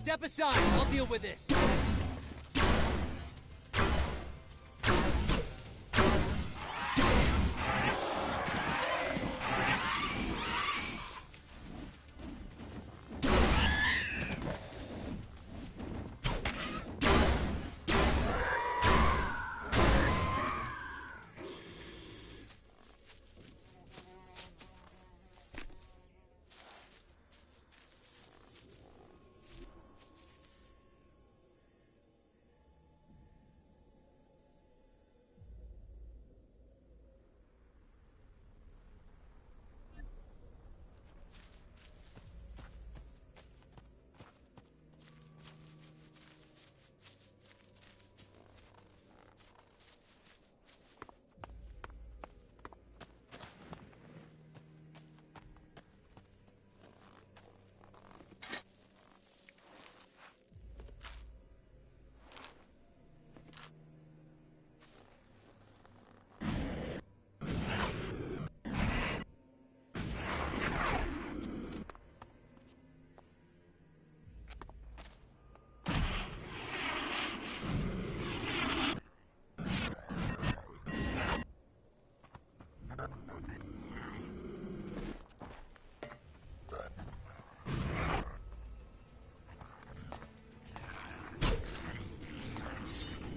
Step aside, I'll deal with this.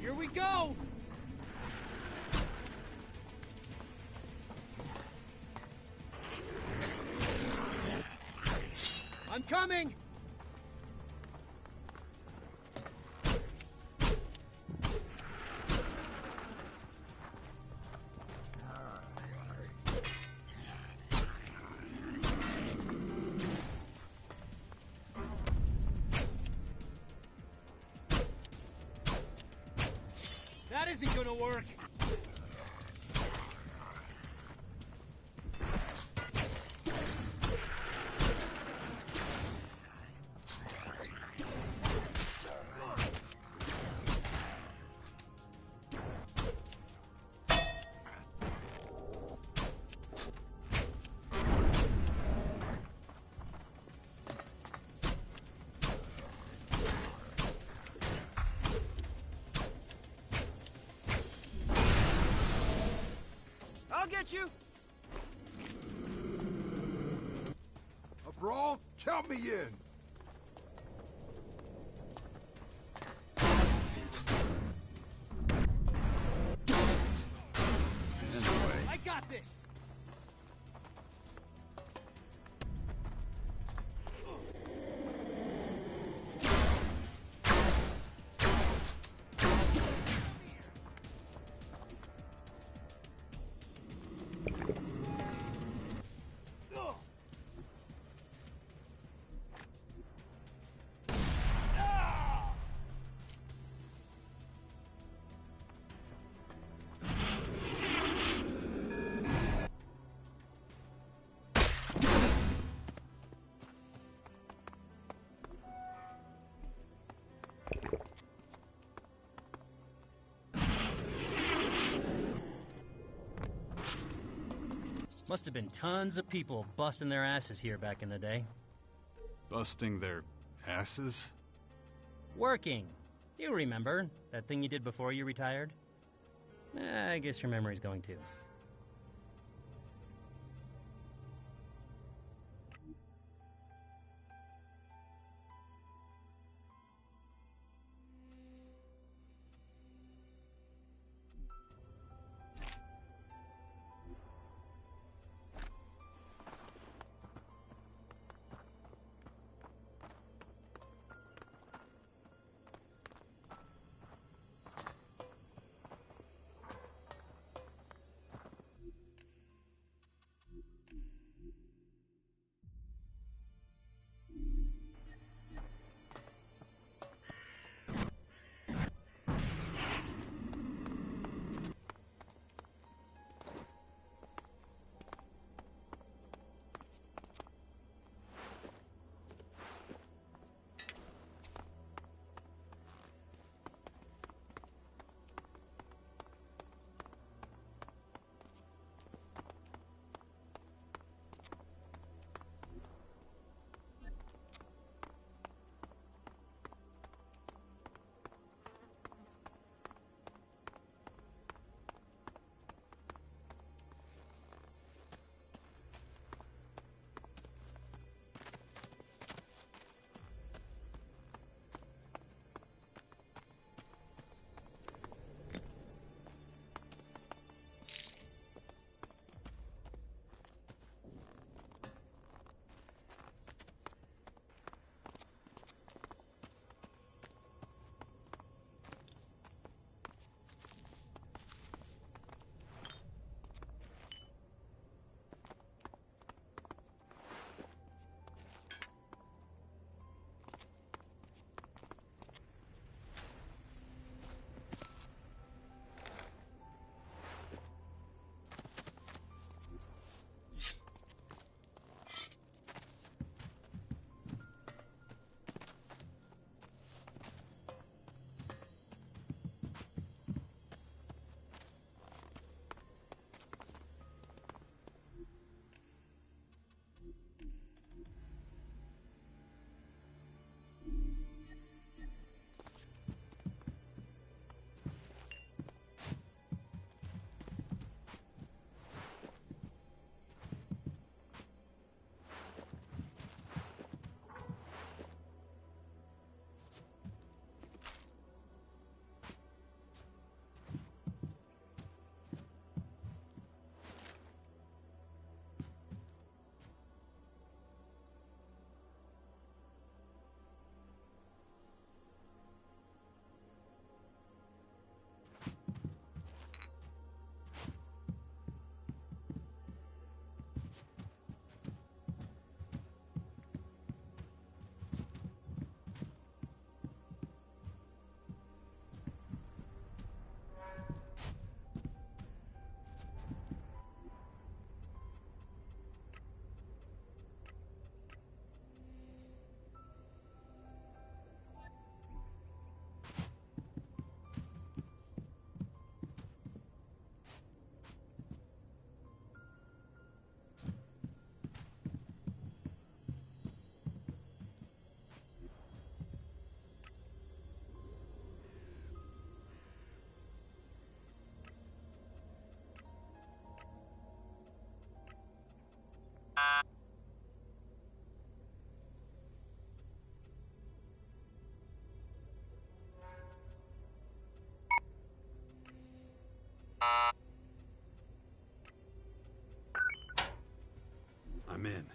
Here we go! I'm coming! That isn't gonna work! I'll get you! A brawl? Count me in! got this! Must have been tons of people busting their asses here back in the day. Busting their asses? Working. You remember that thing you did before you retired? I guess your memory's going too. I'm in.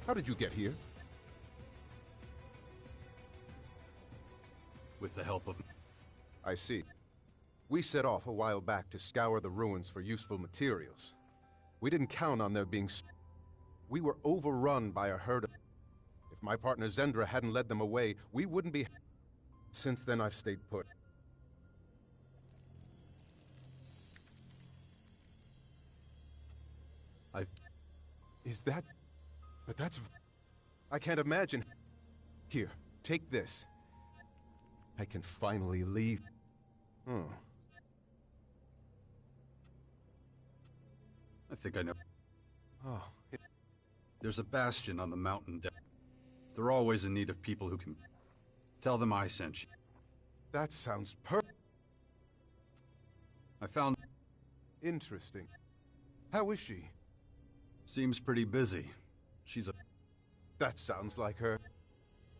How did you get here? With the help of... I see. We set off a while back to scour the ruins for useful materials. We didn't count on there being... We were overrun by a herd of... If my partner Zendra hadn't led them away, we wouldn't be... Since then, I've stayed put. Is that... But that's... I can't imagine... Here, take this. I can finally leave. I think I know. Oh, There's a bastion on the mountain down. They're always in need of people who can... Tell them I sent you. that sounds perfect. I found... Interesting. How is she? Seems pretty busy. She's a... That sounds like her.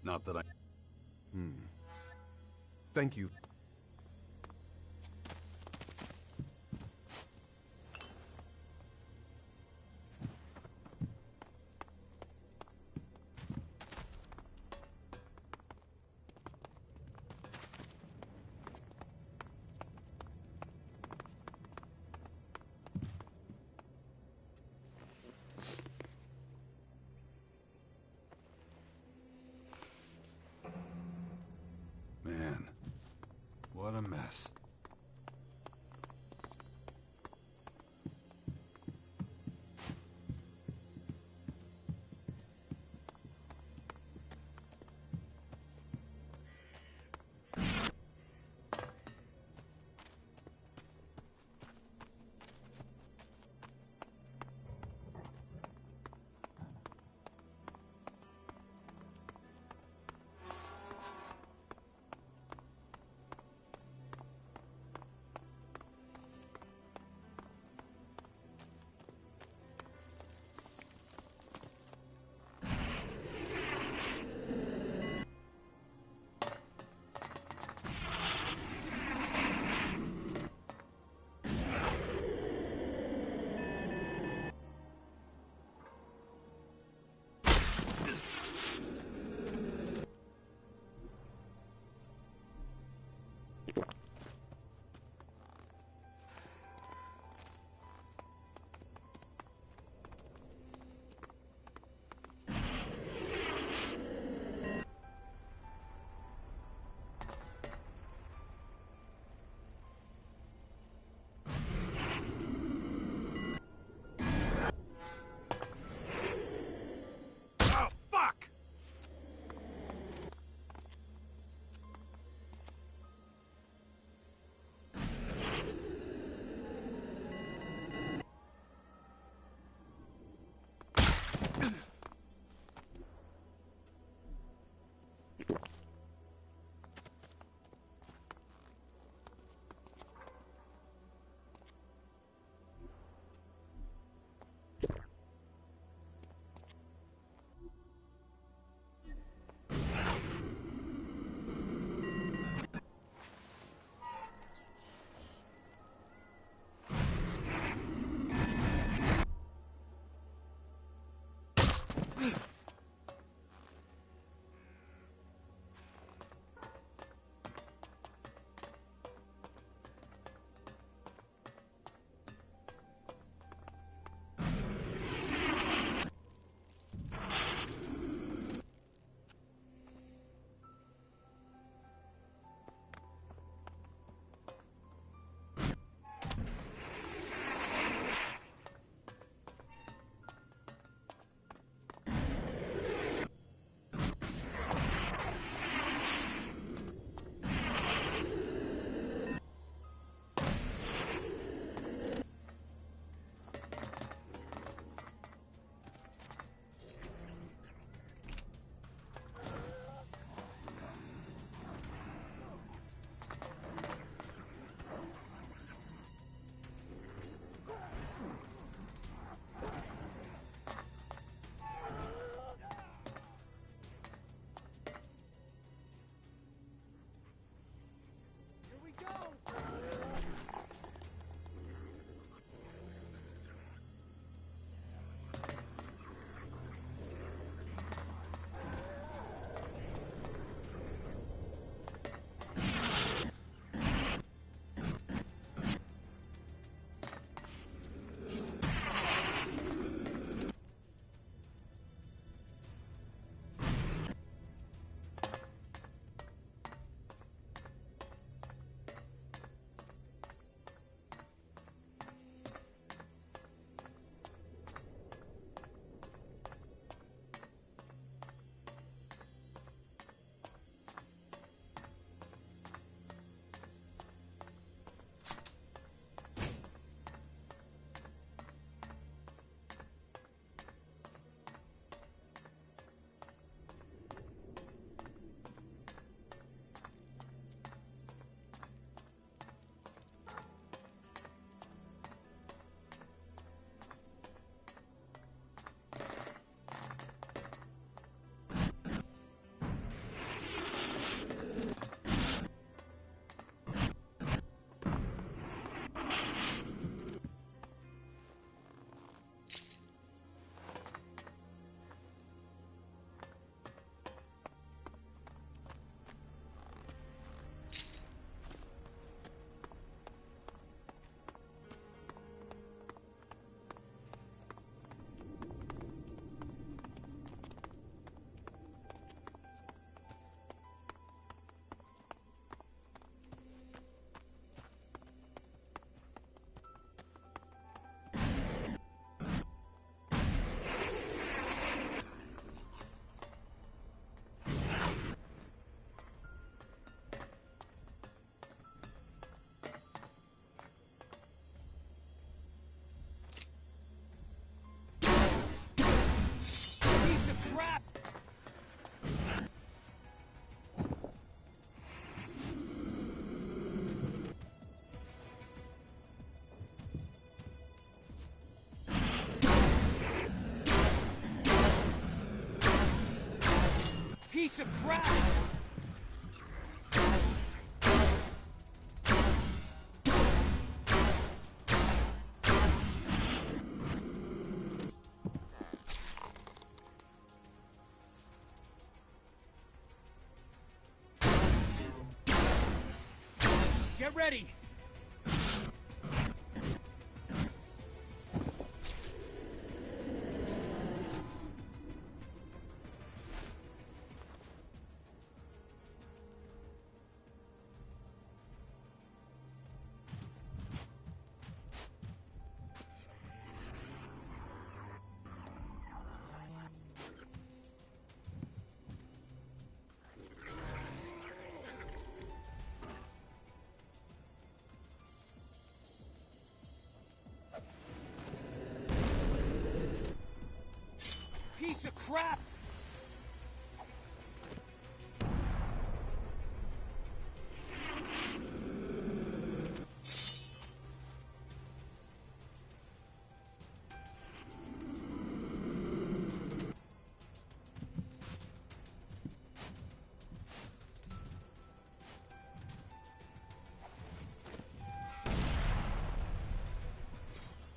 Not that I... Thank you. Man, what a mess. Piece of crap! Get ready! Piece of crap!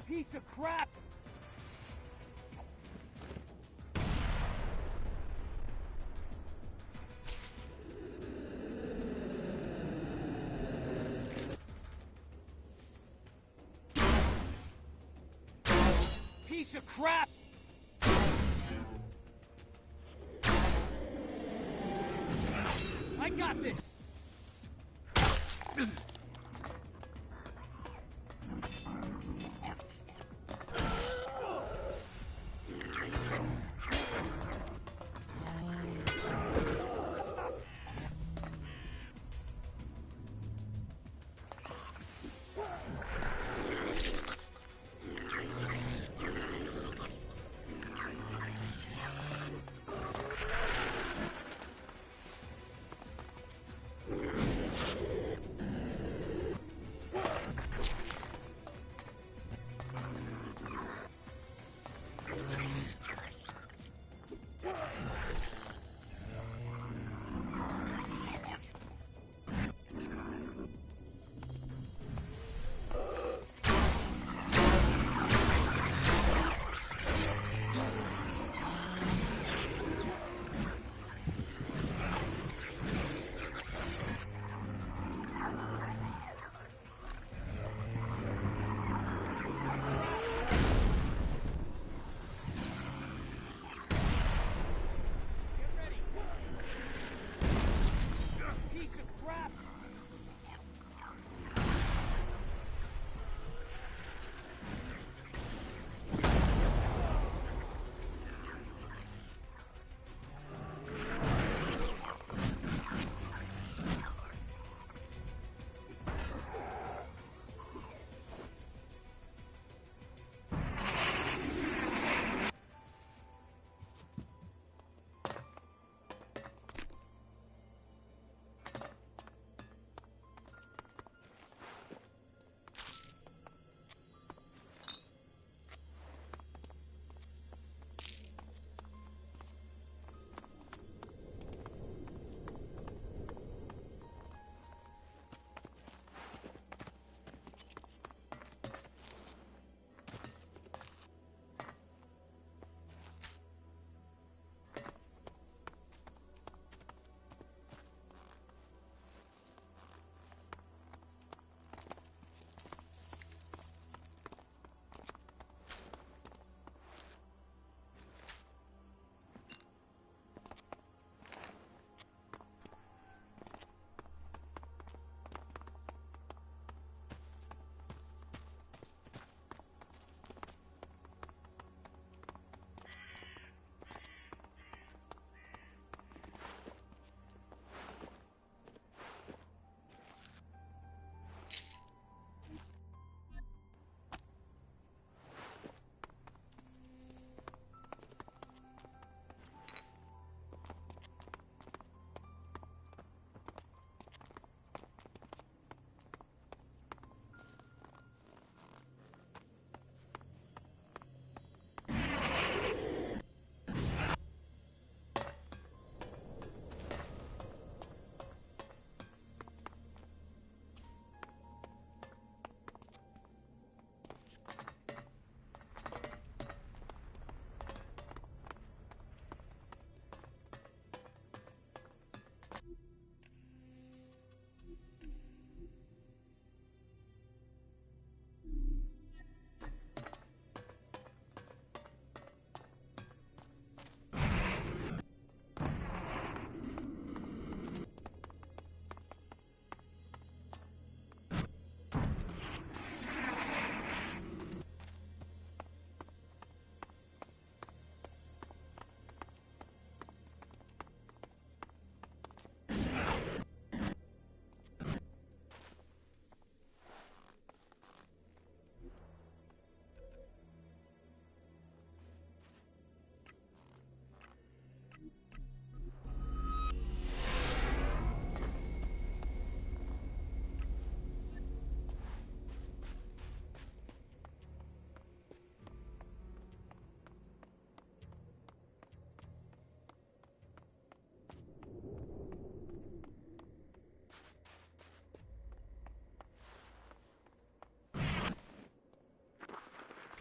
Piece of crap! Piece of crap! I got this!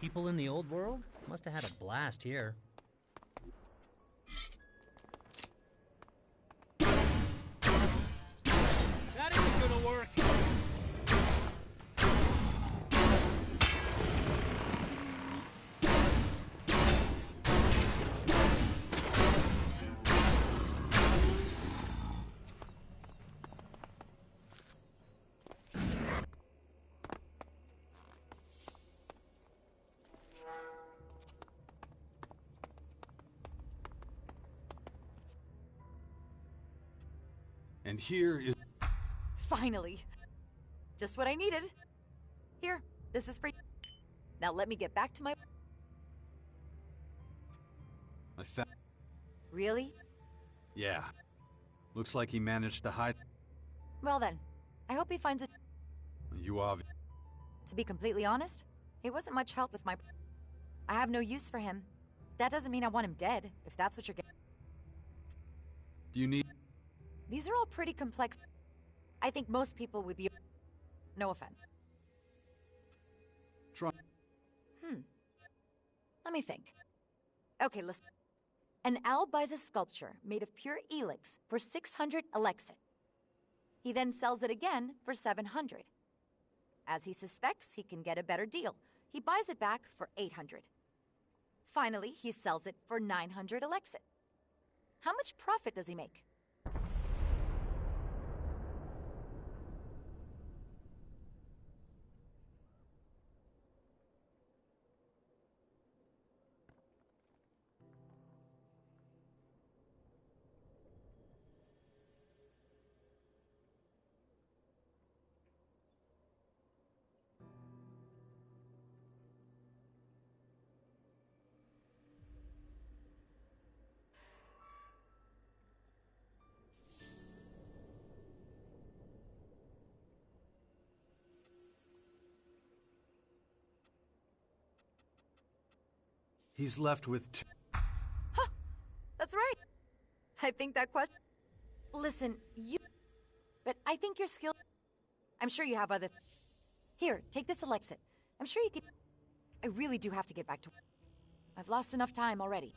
People in the old world must have had a blast here. That isn't gonna work! And here is... Finally. Just what I needed. Here, this is for you. Now let me get back to my... I found... Really? Yeah. Looks like he managed to hide... Well then, I hope he finds it. You obvi... To be completely honest, he wasn't much help with my... I have no use for him. That doesn't mean I want him dead, if that's what you're getting. Do you need... These are all pretty complex. I think most people would be... No offense. Try... Let me think. Okay, listen. An owl buys a sculpture made of pure Elex for 600 Elexit. He then sells it again for 700. As he suspects he can get a better deal, he buys it back for 800. Finally, he sells it for 900 Elexit. How much profit does he make? He's left with Huh! That's right! I think that question... Listen, you... But I think your skill... I'm sure you have other... Here, take this Elexit. I'm sure you could... I really do have to get back to... I've lost enough time already.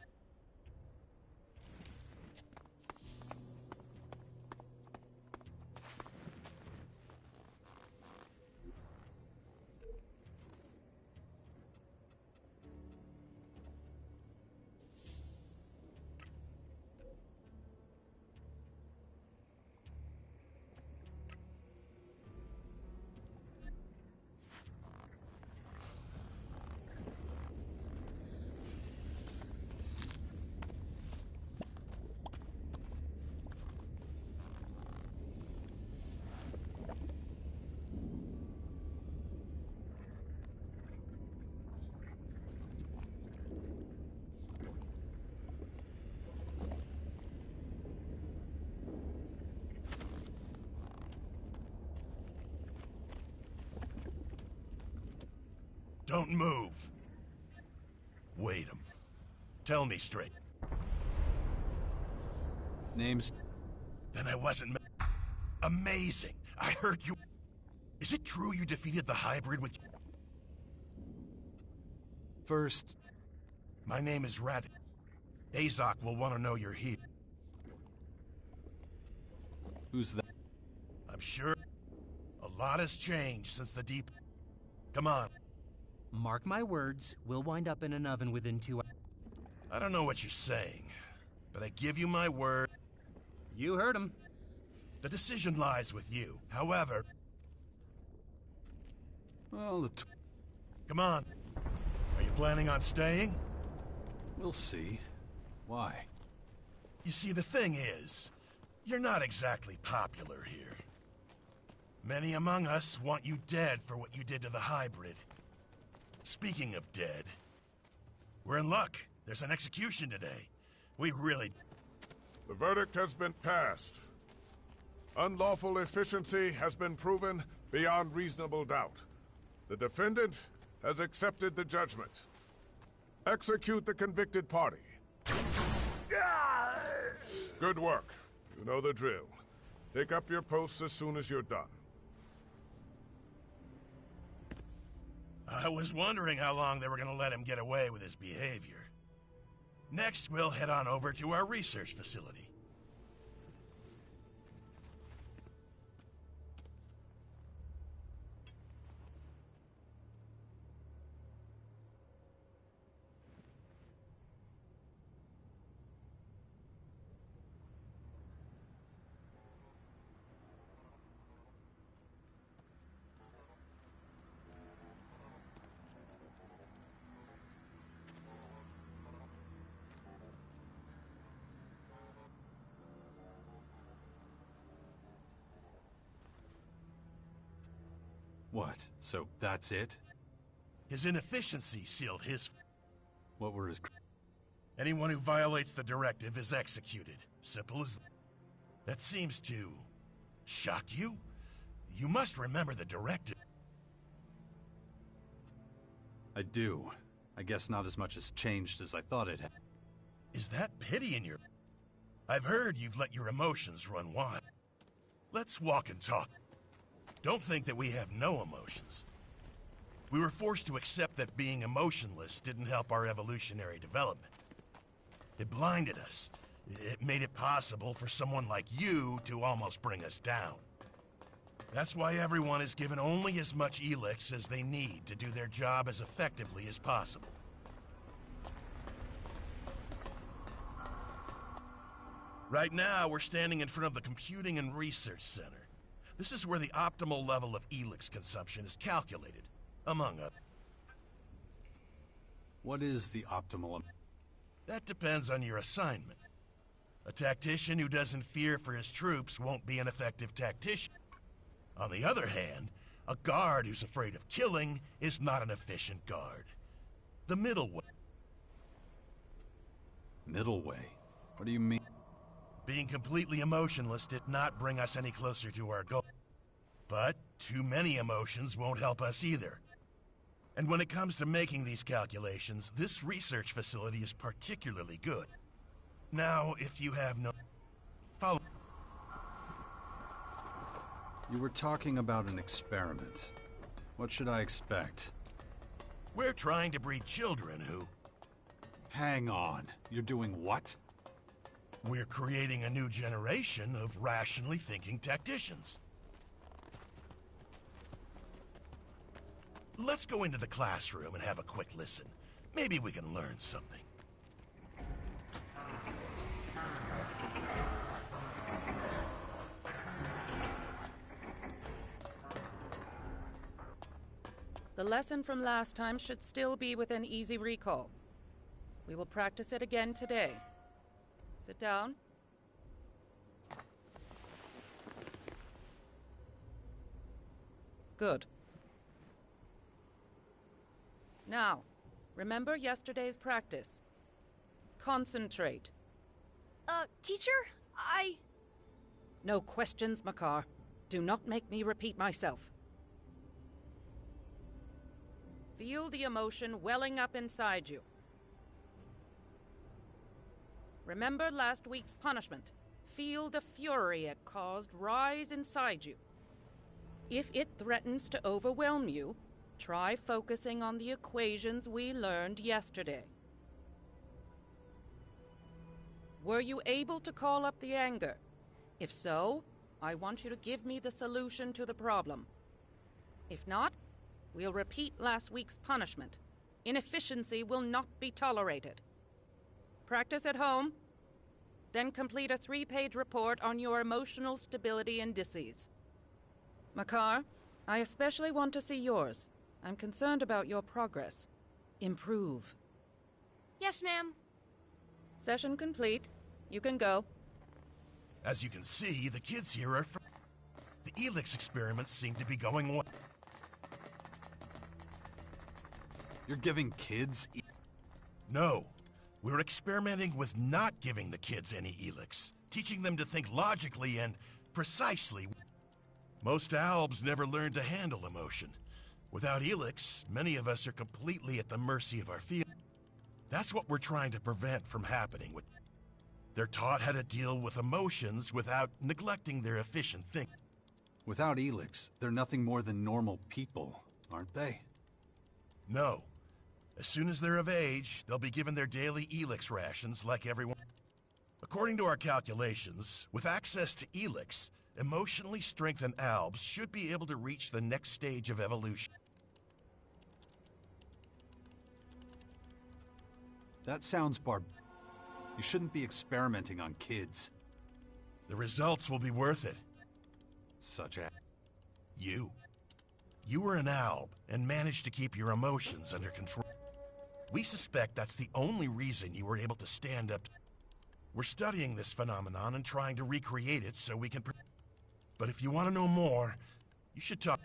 Don't move. Wait a minute. Tell me straight. names. Then I wasn't... Amazing! I heard you... Is it true you defeated the hybrid with... First... My name is Radit. Azok will want to know you're here. Who's that? I'm sure a lot has changed since the deep... Come on. Mark my words, we'll wind up in an oven within 2 hours. I don't know what you're saying, but I give you my word. You heard him. The decision lies with you. However... Well, Come on. Are you planning on staying? we'll see. Why? You see, the thing is, you're not exactly popular here. Many among us want you dead for what you did to the hybrid. Speaking of dead, we're in luck. There's an execution today. We really... The verdict has been passed. Unlawful efficiency has been proven beyond reasonable doubt. The defendant has accepted the judgment. Execute the convicted party. Good work. You know the drill. Take up your posts as soon as you're done. I was wondering how long they were gonna let him get away with his behavior. Next, we'll head on over to our research facility. What? So that's it? His inefficiency sealed his... What were his... Anyone who violates the directive is executed. Simple as... That seems to... shock you? You must remember the directive. I do. I guess not as much has changed as I thought it had. Is that pity in your... I've heard you've let your emotions run wild. Let's walk and talk. Don't think that we have no emotions. We were forced to accept that being emotionless didn't help our evolutionary development. It blinded us. It made it possible for someone like you to almost bring us down. That's why everyone is given only as much Elex as they need to do their job as effectively as possible. Right now, we're standing in front of the Computing and Research Center. This is where the optimal level of Elex consumption is calculated, among others. What is the optimal... That depends on your assignment. A tactician who doesn't fear for his troops won't be an effective tactician. On the other hand, a guard who's afraid of killing is not an efficient guard. The middle way. Middle way? What do you mean? Being completely emotionless did not bring us any closer to our goal. But too many emotions won't help us either. And when it comes to making these calculations, this research facility is particularly good. Now, if you have no... Follow... You were talking about an experiment. What should I expect? We're trying to breed children who... Hang on. You're doing what? We're creating a new generation of rationally thinking tacticians. Let's go into the classroom and have a quick listen. Maybe we can learn something. The lesson from last time should still be within easy recall. We will practice it again today. Sit down. Good. Now, remember yesterday's practice. Concentrate. Teacher, No questions, Makar. Do not make me repeat myself. Feel the emotion welling up inside you. Remember last week's punishment. Feel the fury it caused rise inside you. If it threatens to overwhelm you, try focusing on the equations we learned yesterday. Were you able to call up the anger? If so, I want you to give me the solution to the problem. If not, we'll repeat last week's punishment. Inefficiency will not be tolerated. Practice at home, then complete a 3-page report on your emotional stability indices. Makar, I especially want to see yours. I'm concerned about your progress. Improve. Yes, ma'am. Session complete. You can go. As you can see, the kids here are... The Elex experiments seem to be going well. You're giving kids... No. We're experimenting with not giving the kids any Elex, teaching them to think logically and precisely. Most Albs never learned to handle emotion. Without Elex, many of us are completely at the mercy of our feelings. That's what we're trying to prevent from happening. They're taught how to deal with emotions without neglecting their efficient thinking. Without Elex, they're nothing more than normal people, aren't they? No. As soon as they're of age, they'll be given their daily Elex rations like everyone. According to our calculations, with access to Elex, emotionally strengthened Albs should be able to reach the next stage of evolution. That sounds You shouldn't be experimenting on kids. The results will be worth it. Such as... You. You were an Alb and managed to keep your emotions under control. We suspect that's the only reason you were able to stand up. We're studying this phenomenon and trying to recreate it so we can... But if you want to know more, you should talk...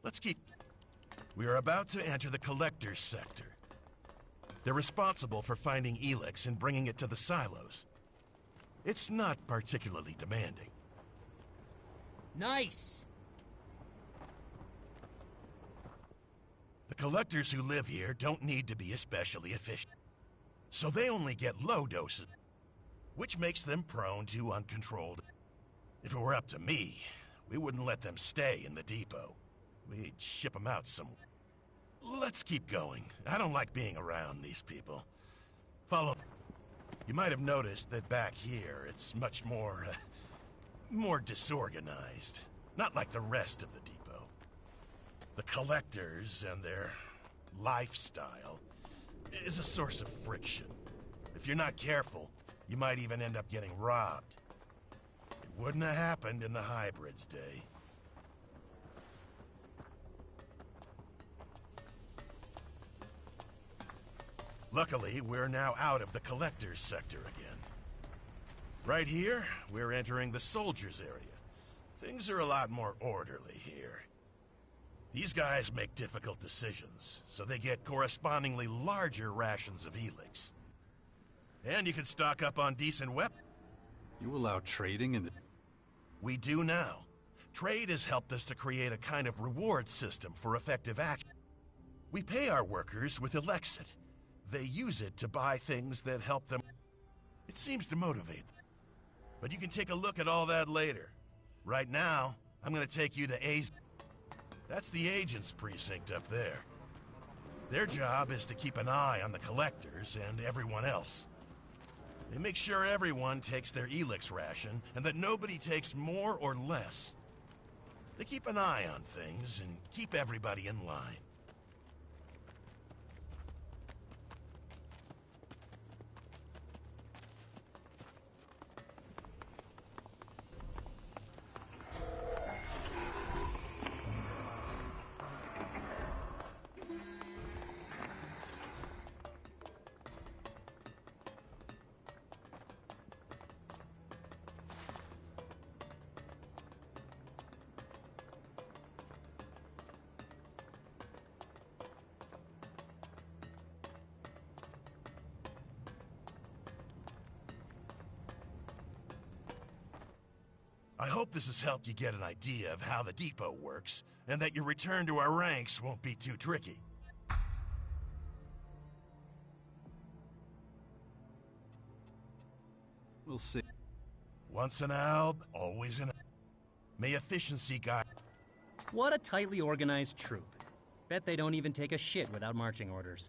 Let's keep... We are about to enter the Collector's sector. They're responsible for finding Elex and bringing it to the silos. It's not particularly demanding. Nice! The collectors who live here don't need to be especially efficient. So they only get low doses, which makes them prone to uncontrolled. If it were up to me, we wouldn't let them stay in the depot. We'd ship them out somewhere. Let's keep going. I don't like being around these people. Follow. You might have noticed that back here, it's much more, more disorganized. Not like the rest of the depot. The collectors and their lifestyle is a source of friction. If you're not careful, you might even end up getting robbed. It wouldn't have happened in the hybrids' day. Luckily, we're now out of the collector's sector again. Right here, we're entering the soldiers' area. Things are a lot more orderly here. These guys make difficult decisions, so they get correspondingly larger rations of Elex. And you can stock up on decent weapons. You allow trading in the... We do now. Trade has helped us to create a kind of reward system for effective action. We pay our workers with Elexit. They use it to buy things that help them. It seems to motivate them. But you can take a look at all that later. Right now, I'm gonna take you to AZ. That's the agent's precinct up there. Their job is to keep an eye on the collectors and everyone else. They make sure everyone takes their Elex ration and that nobody takes more or less. They keep an eye on things and keep everybody in line. I hope this has helped you get an idea of how the depot works, and that your return to our ranks won't be too tricky. We'll see. Once an Alb, always an Alb. May efficiency guide... What a tightly organized troop. Bet they don't even take a shit without marching orders.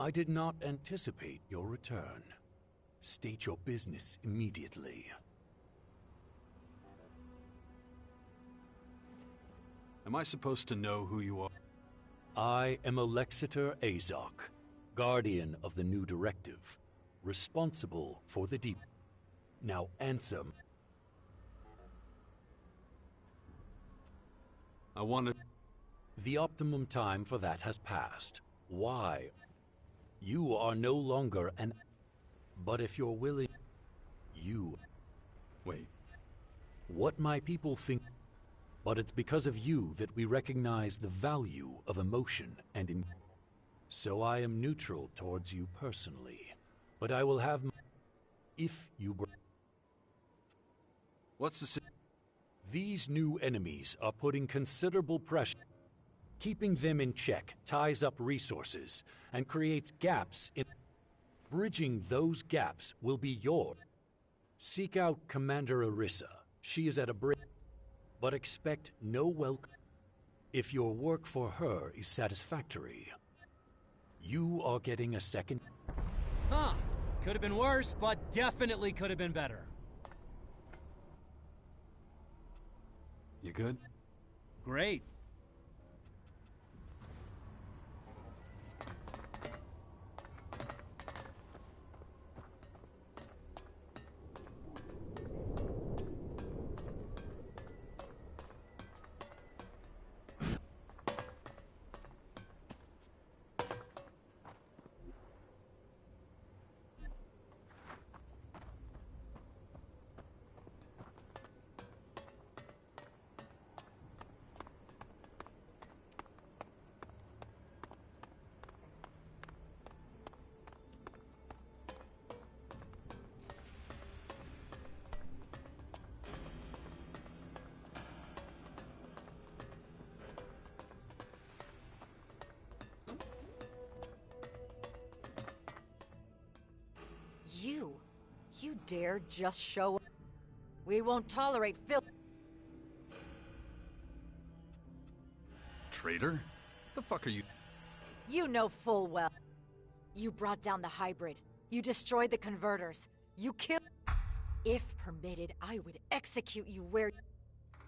I did not anticipate your return. State your business immediately. Am I supposed to know who you are? I am Alexiter Azok, guardian of the new directive, responsible for the deep. Now answer. I want to... The optimum time for that has passed. Why? You are no longer an... But if you're willing... You... Wait. What my people think... But it's because of you that we recognize the value of emotion and in... So I am neutral towards you personally. But I will have... If you... What's the... These new enemies are putting considerable pressure. Keeping them in check ties up resources and creates gaps in... Bridging those gaps will be yours. Seek out Commander Arissa. She is at a bridge, but expect no welcome. If your work for her is satisfactory, you are getting a second. Huh. Could have been worse, but definitely could have been better. You good? Great. You dare just show up? We won't tolerate filth. Traitor? The fuck are you? You know full well. You brought down the hybrid. You destroyed the converters. You killed... If permitted, I would execute you where...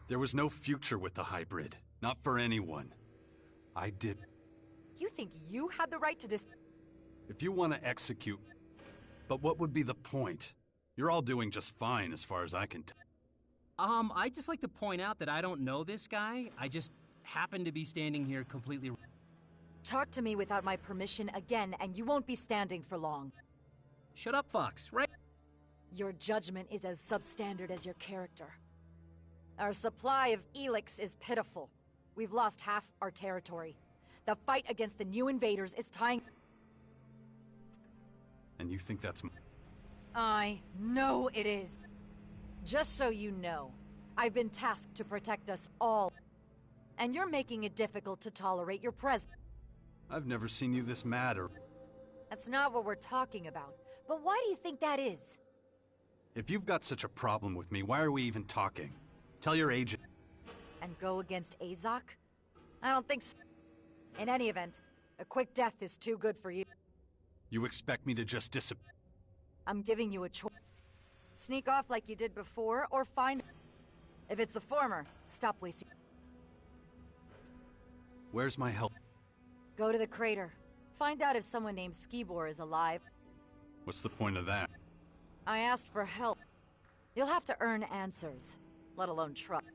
There was no future with the hybrid. Not for anyone. I did... You think you had the right to If you want to execute... But what would be the point? You're all doing just fine as far as I can tell. I'd just like to point out that I don't know this guy. I just happen to be standing here completely... Talk to me without my permission again, and you won't be standing for long. Shut up, Fox, right? Your judgment is as substandard as your character. Our supply of Elex is pitiful. We've lost half our territory. The fight against the new invaders is tying... And you think that's... I know it is. Just so you know, I've been tasked to protect us all. And you're making it difficult to tolerate your presence. I've never seen you this mad or... That's not what we're talking about. But why do you think that is? If you've got such a problem with me, why are we even talking? Tell your agent... And go against Azok? I don't think so. In any event, a quick death is too good for you. You expect me to just disappear? I'm giving you a choice. Sneak off like you did before, or find... If it's the former, stop wasting... Where's my help? Go to the crater. Find out if someone named Skibor is alive. What's the point of that? I asked for help. You'll have to earn answers, let alone trust.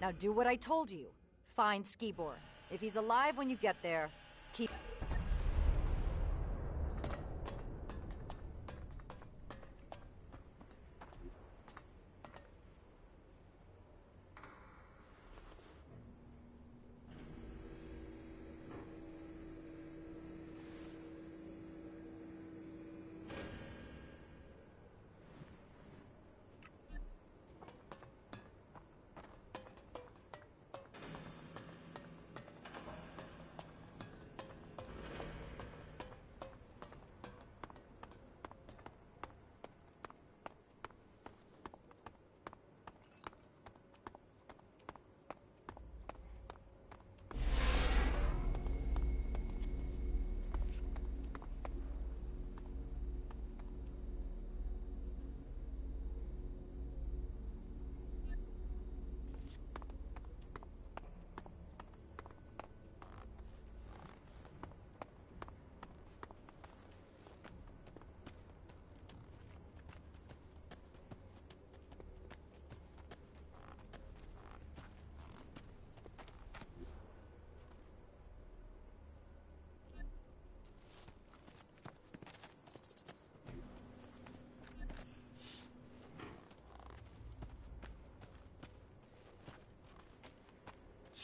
Now do what I told you. Find Skibor. If he's alive when you get there, keep...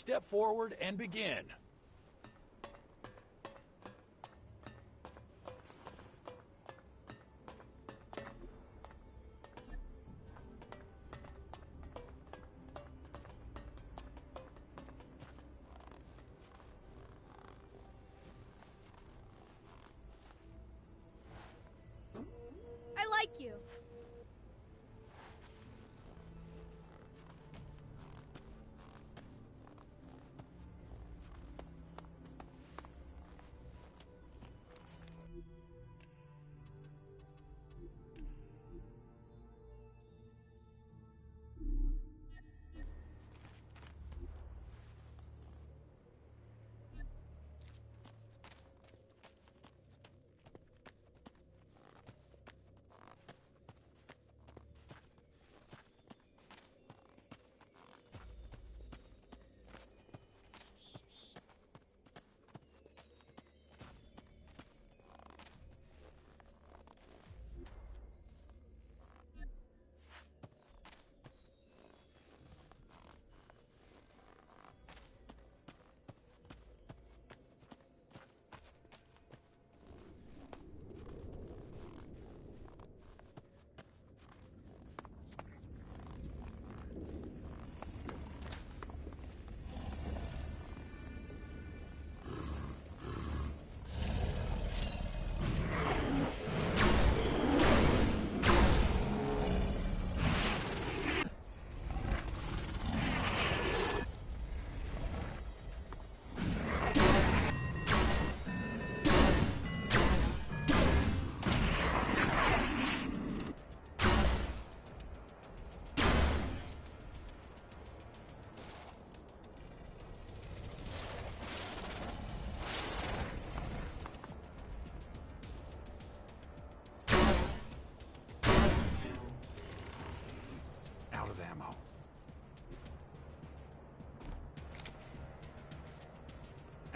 Step forward and begin.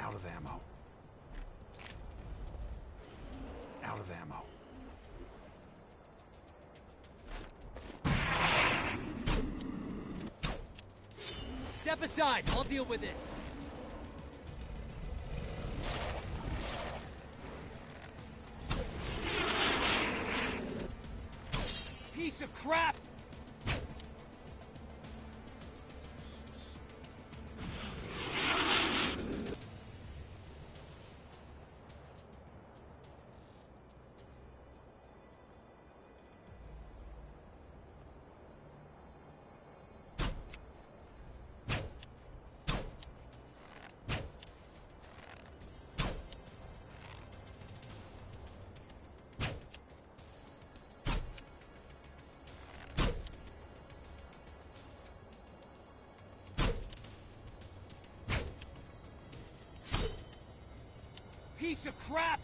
Out of ammo. Out of ammo. Step aside, I'll deal with this. Piece of crap! Piece of crap!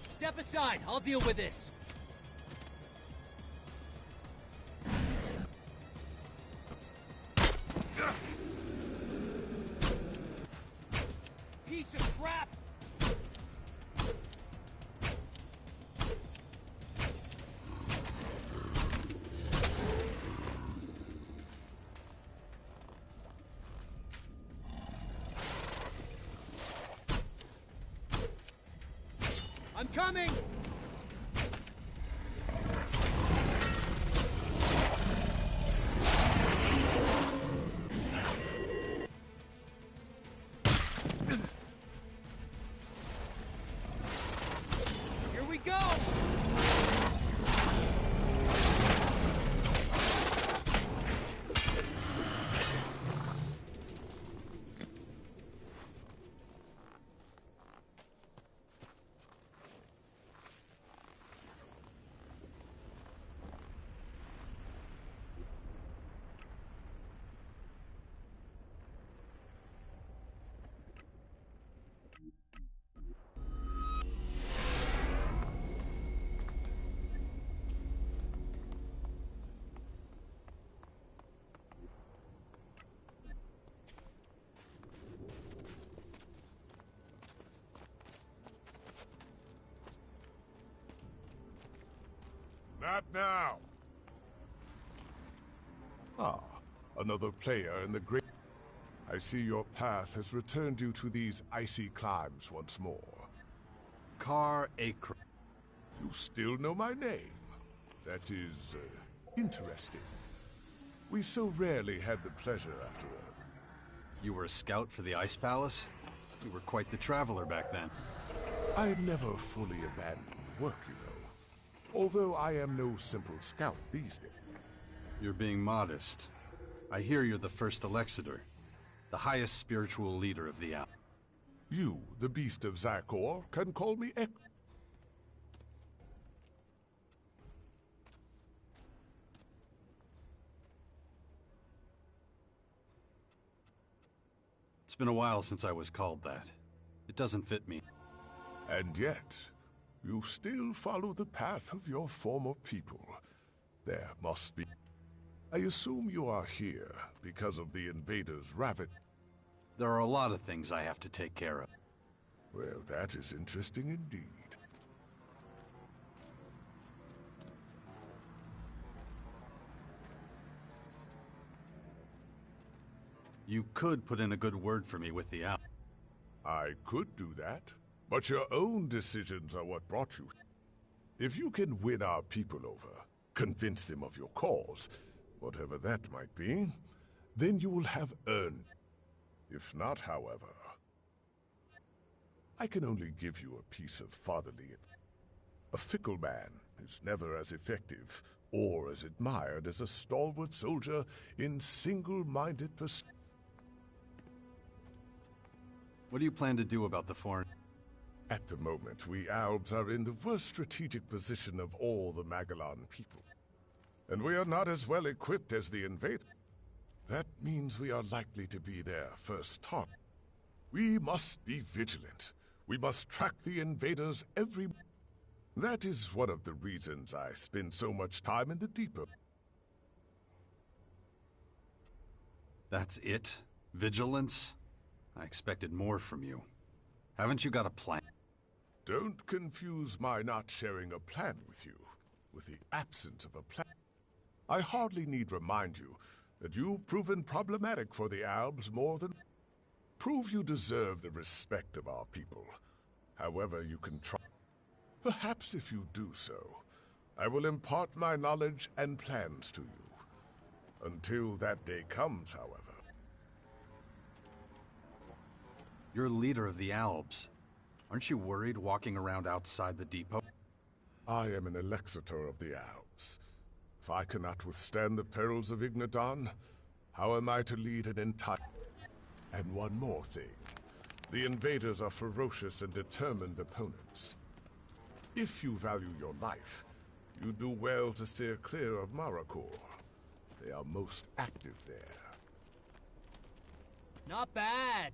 Step aside, I'll deal with this. Piece of crap! I'm coming! Here we go! Not now. Ah, another player in the great... I see your path has returned you to these icy climes once more. Car Acre. You still know my name. That is, interesting. We so rarely had the pleasure, after all. You were a scout for the Ice Palace? You were quite the traveler back then. I never fully abandoned work, you know. Although I am no simple scout these days. You're being modest. I hear you're the first Elexitor, the highest spiritual leader of the Owl. You, the beast of Zakor, can call me Ek. It's been a while since I was called that. It doesn't fit me. And yet, you still follow the path of your former people. There must be... I assume you are here because of the invaders' ravage. There are a lot of things I have to take care of. Well, that is interesting indeed. You could put in a good word for me with the Owl. I could do that, but your own decisions are what brought you. If you can win our people over, convince them of your cause, whatever that might be, then you will have earned. If not, however, I can only give you a piece of fatherly advice. A fickle man is never as effective or as admired as a stalwart soldier in single-minded pursuit. What do you plan to do about the foreign... At the moment, we Albs are in the worst strategic position of all the Magellan people. And we are not as well equipped as the invader. That means we are likely to be their first target. We must be vigilant. We must track the invaders every... That is one of the reasons I spend so much time in the depot. That's it? Vigilance? I expected more from you. Haven't you got a plan? Don't confuse my not sharing a plan with you with the absence of a plan. I hardly need remind you that you've proven problematic for the Albs more than... Prove you deserve the respect of our people. However you can try. Perhaps if you do so, I will impart my knowledge and plans to you. Until that day comes, however. You're leader of the Albs. Aren't you worried walking around outside the depot? I am an Elexitor of the Alps. If I cannot withstand the perils of Ignadon, how am I to lead an entire... And one more thing. The invaders are ferocious and determined opponents. If you value your life, you do well to steer clear of Marrakor. They are most active there. Not bad.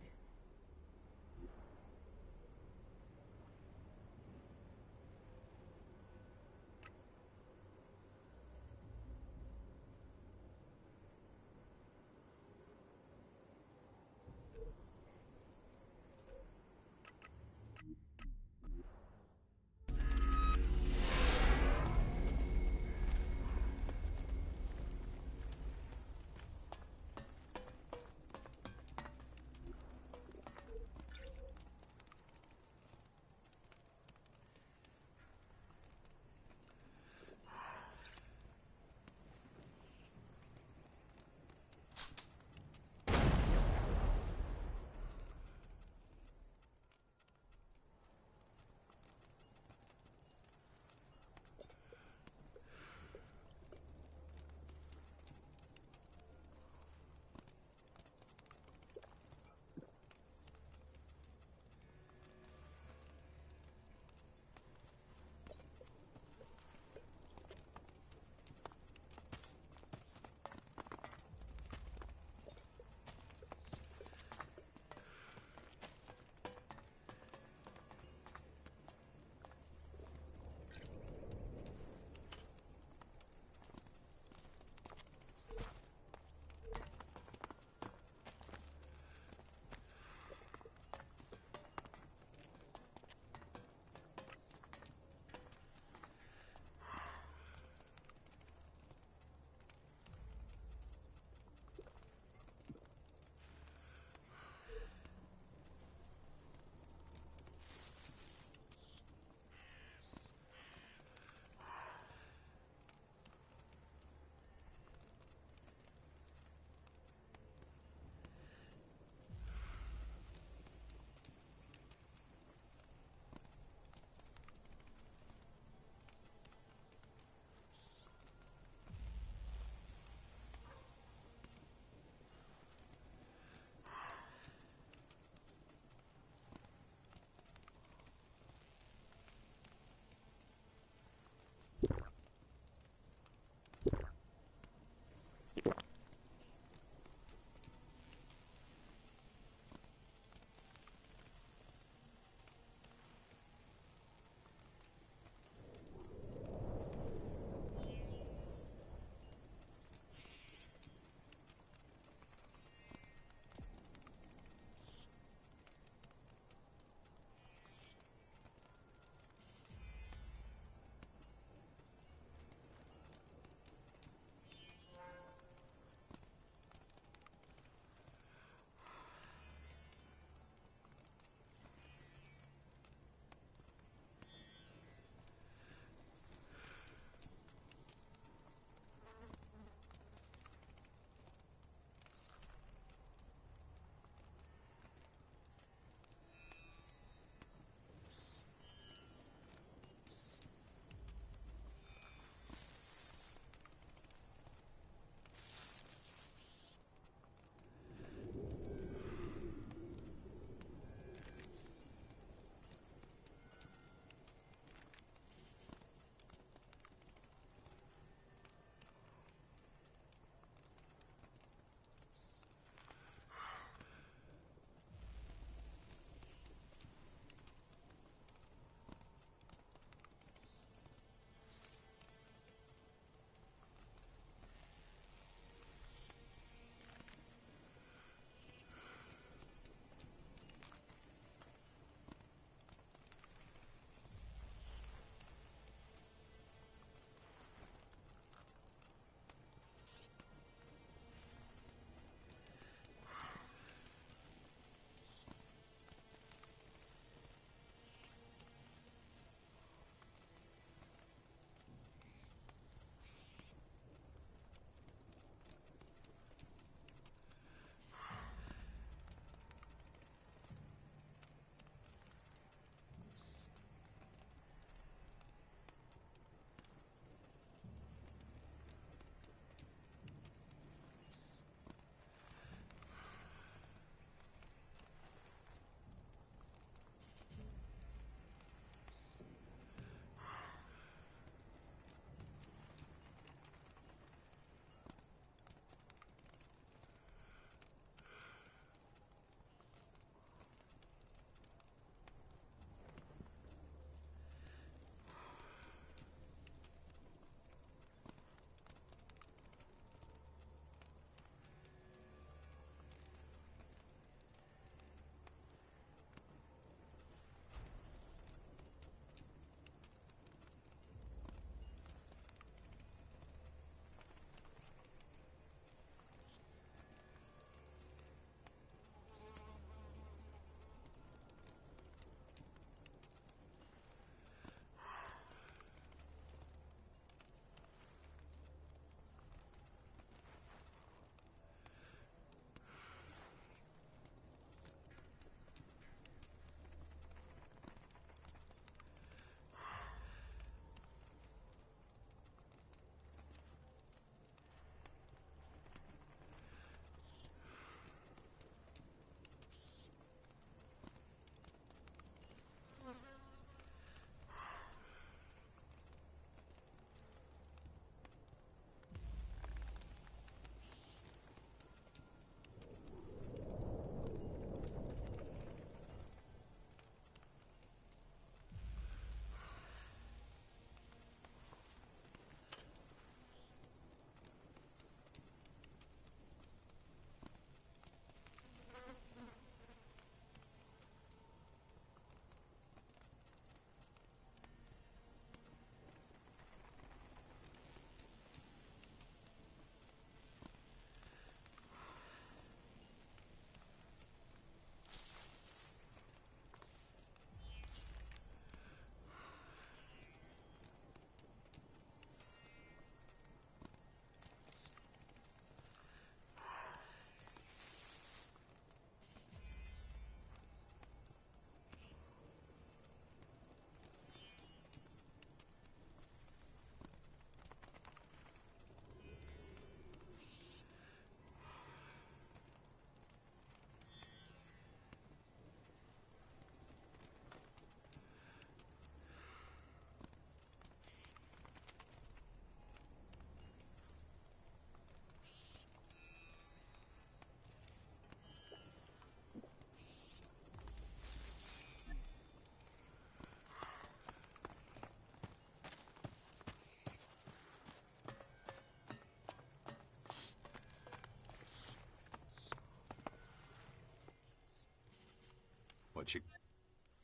let you...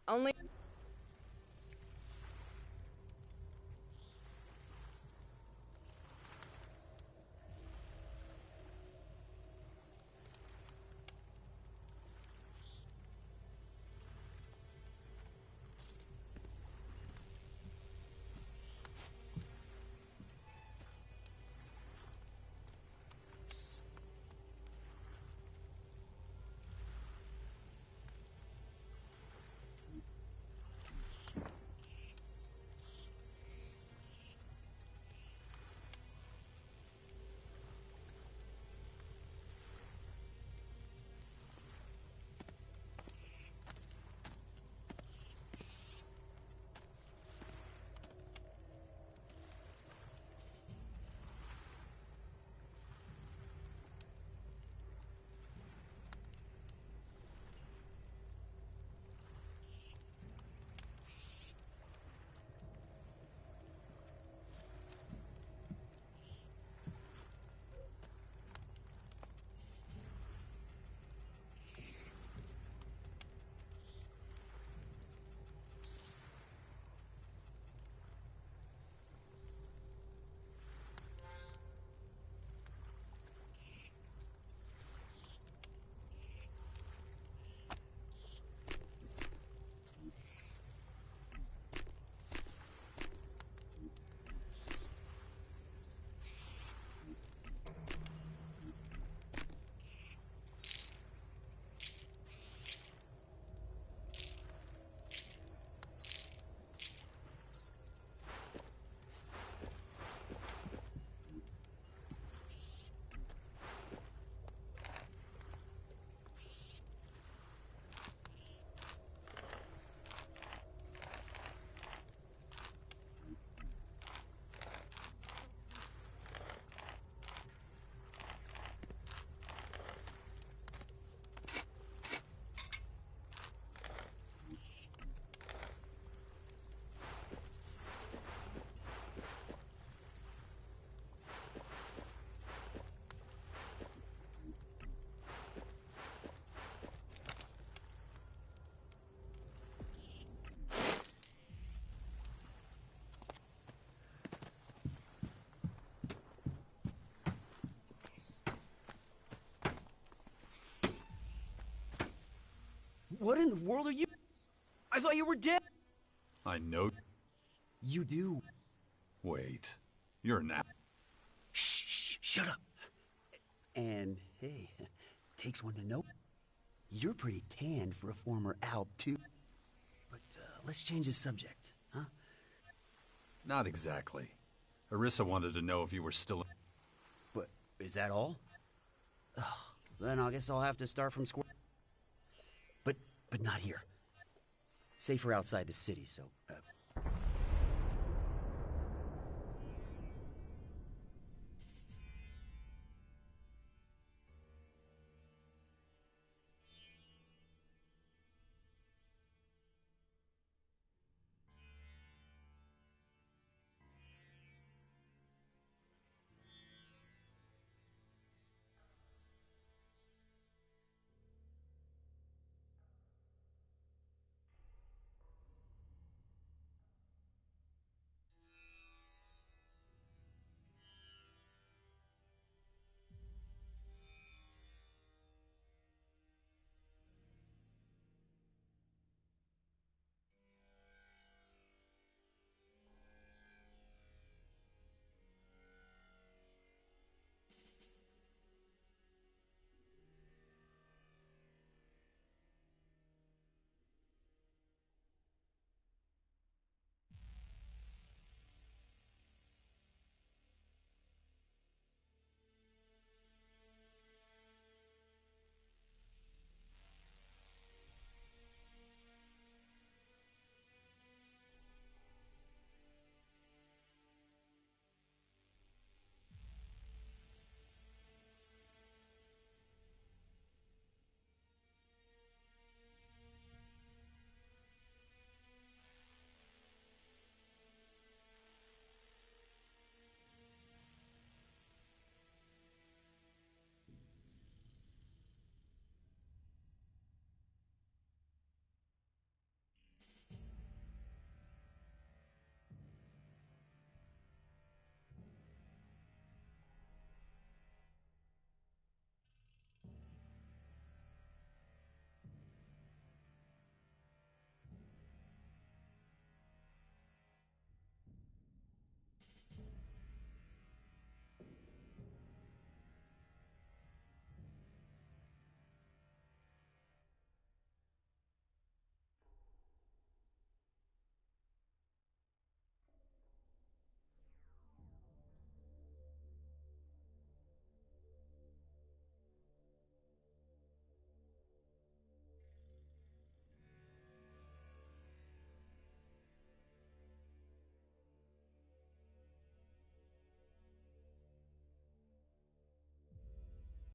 Only... What in the world are you? I thought you were dead. I know... You do. Wait. You're not... Shh, shut up. And, hey, takes one to know. You're pretty tanned for a former Alb, too. But, let's change the subject, huh? Not exactly. Arissa wanted to know if you were still... But, is that all? Ugh, then I guess I'll have to start from square... But not here. Safer outside the city, so,